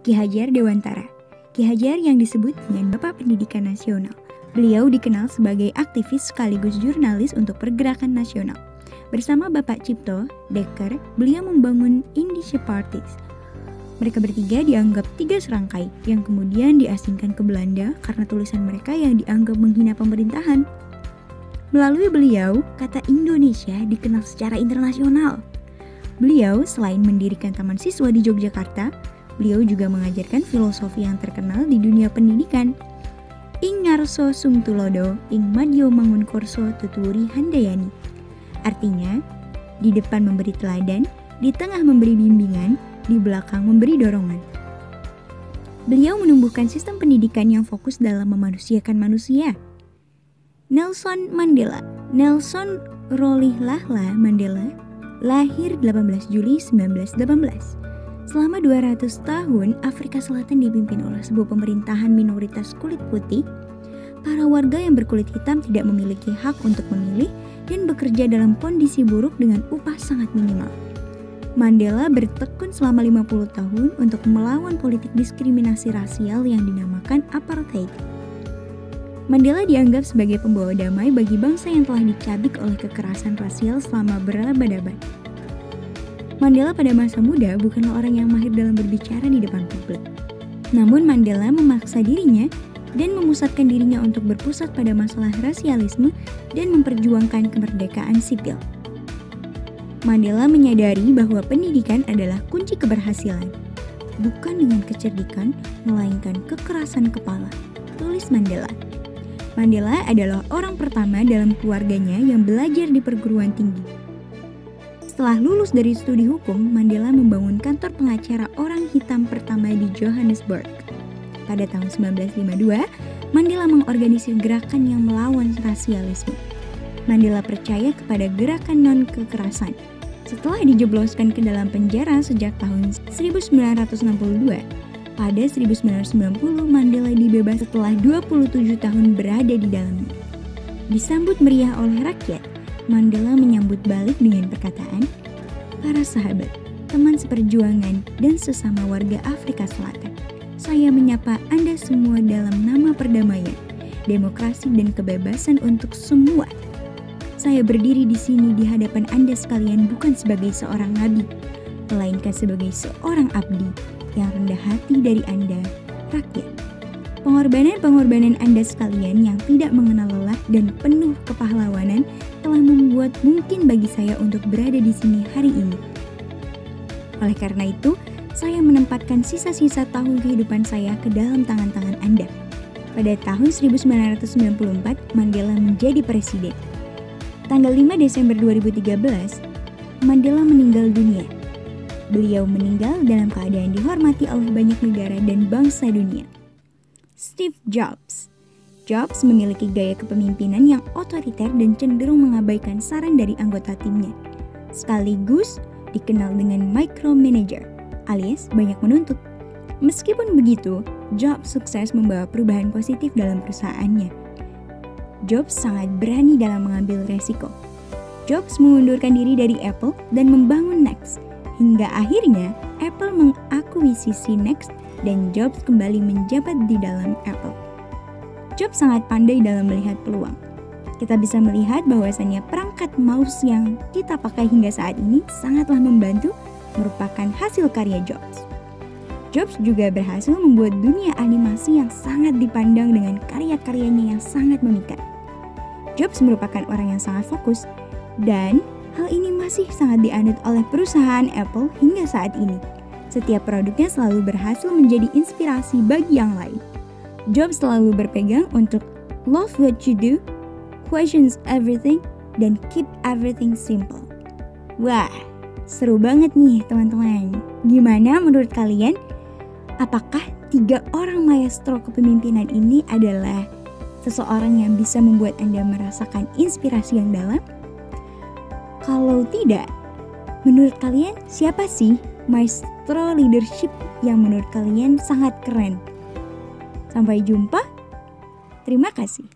Ki Hajar Dewantara. Ki Hajar yang disebut dengan Bapak Pendidikan Nasional. Beliau dikenal sebagai aktivis sekaligus jurnalis untuk pergerakan nasional. Bersama Bapak Cipto Dekker, beliau membangun Indische Parties. Mereka bertiga dianggap tiga serangkai yang kemudian diasingkan ke Belanda karena tulisan mereka yang dianggap menghina pemerintahan. Melalui beliau, kata Indonesia dikenal secara internasional. Beliau selain mendirikan Taman Siswa di Yogyakarta, beliau juga mengajarkan filosofi yang terkenal di dunia pendidikan. Ing ngarso sumtulodo, ing madyo mangunkorso tuturi handayani. Artinya, di depan memberi teladan, di tengah memberi bimbingan, di belakang memberi dorongan. Beliau menumbuhkan sistem pendidikan yang fokus dalam memanusiakan manusia. Nelson Mandela. Nelson Rolihlahla Mandela lahir 18 Juli 1918. Selama 200 tahun, Afrika Selatan dipimpin oleh sebuah pemerintahan minoritas kulit putih. Para warga yang berkulit hitam tidak memiliki hak untuk memilih dan bekerja dalam kondisi buruk dengan upah sangat minimal. Mandela bertekun selama 50 tahun untuk melawan politik diskriminasi rasial yang dinamakan apartheid. Mandela dianggap sebagai pembawa damai bagi bangsa yang telah dicabik oleh kekerasan rasial selama berabad-abad. Mandela pada masa muda bukanlah orang yang mahir dalam berbicara di depan publik. Namun Mandela memaksa dirinya dan memusatkan dirinya untuk berpusat pada masalah rasialisme dan memperjuangkan kemerdekaan sipil. Mandela menyadari bahwa pendidikan adalah kunci keberhasilan, bukan dengan kecerdikan, melainkan kekerasan kepala, tulis Mandela. Mandela adalah orang pertama dalam keluarganya yang belajar di perguruan tinggi. Setelah lulus dari studi hukum, Mandela membangun kantor pengacara orang hitam pertama di Johannesburg. Pada tahun 1952, Mandela mengorganisir gerakan yang melawan rasialisme. Mandela percaya kepada gerakan non-kekerasan. Setelah dijebloskan ke dalam penjara sejak tahun 1962, pada 1990 Mandela dibebas setelah 27 tahun berada di dalamnya. Disambut meriah oleh rakyat, Mandela menyambut balik dengan perkataan, "Para sahabat, teman seperjuangan, dan sesama warga Afrika Selatan, saya menyapa Anda semua dalam nama perdamaian, demokrasi dan kebebasan untuk semua. Saya berdiri di sini di hadapan Anda sekalian bukan sebagai seorang nabi, melainkan sebagai seorang abdi yang rendah hati dari Anda, rakyat. Pengorbanan-pengorbanan Anda sekalian yang tidak mengenal lelah dan penuh kepahlawanan telah membuat mungkin bagi saya untuk berada di sini hari ini. Oleh karena itu, saya menempatkan sisa-sisa tahun kehidupan saya ke dalam tangan-tangan Anda." Pada tahun 1994, Mandela menjadi presiden. Tanggal 5 Desember 2013, Mandela meninggal dunia. Beliau meninggal dalam keadaan dihormati oleh banyak negara dan bangsa dunia. Steve Jobs. Jobs memiliki gaya kepemimpinan yang otoriter dan cenderung mengabaikan saran dari anggota timnya. Sekaligus dikenal dengan micromanager, alias banyak menuntut. Meskipun begitu, Jobs sukses membawa perubahan positif dalam perusahaannya. Jobs sangat berani dalam mengambil resiko. Jobs mengundurkan diri dari Apple dan membangun Next. Hingga akhirnya Apple mengakuisisi Next dan Jobs kembali menjabat di dalam Apple. Jobs sangat pandai dalam melihat peluang. Kita bisa melihat bahwasannya perangkat mouse yang kita pakai hingga saat ini sangatlah membantu, merupakan hasil karya Jobs. Jobs juga berhasil membuat dunia animasi yang sangat dipandang dengan karya-karyanya yang sangat memikat. Jobs merupakan orang yang sangat fokus, dan hal ini masih sangat dianut oleh perusahaan Apple hingga saat ini. Setiap produknya selalu berhasil menjadi inspirasi bagi yang lain. Jobs selalu berpegang untuk love what you do, questions everything, dan keep everything simple. Wah, seru banget nih teman-teman. Gimana menurut kalian? Apakah 3 orang maestro kepemimpinan ini adalah seseorang yang bisa membuat Anda merasakan inspirasi yang dalam? Kalau tidak, menurut kalian siapa sih maestro leadership yang menurut kalian sangat keren? Sampai jumpa. Terima kasih.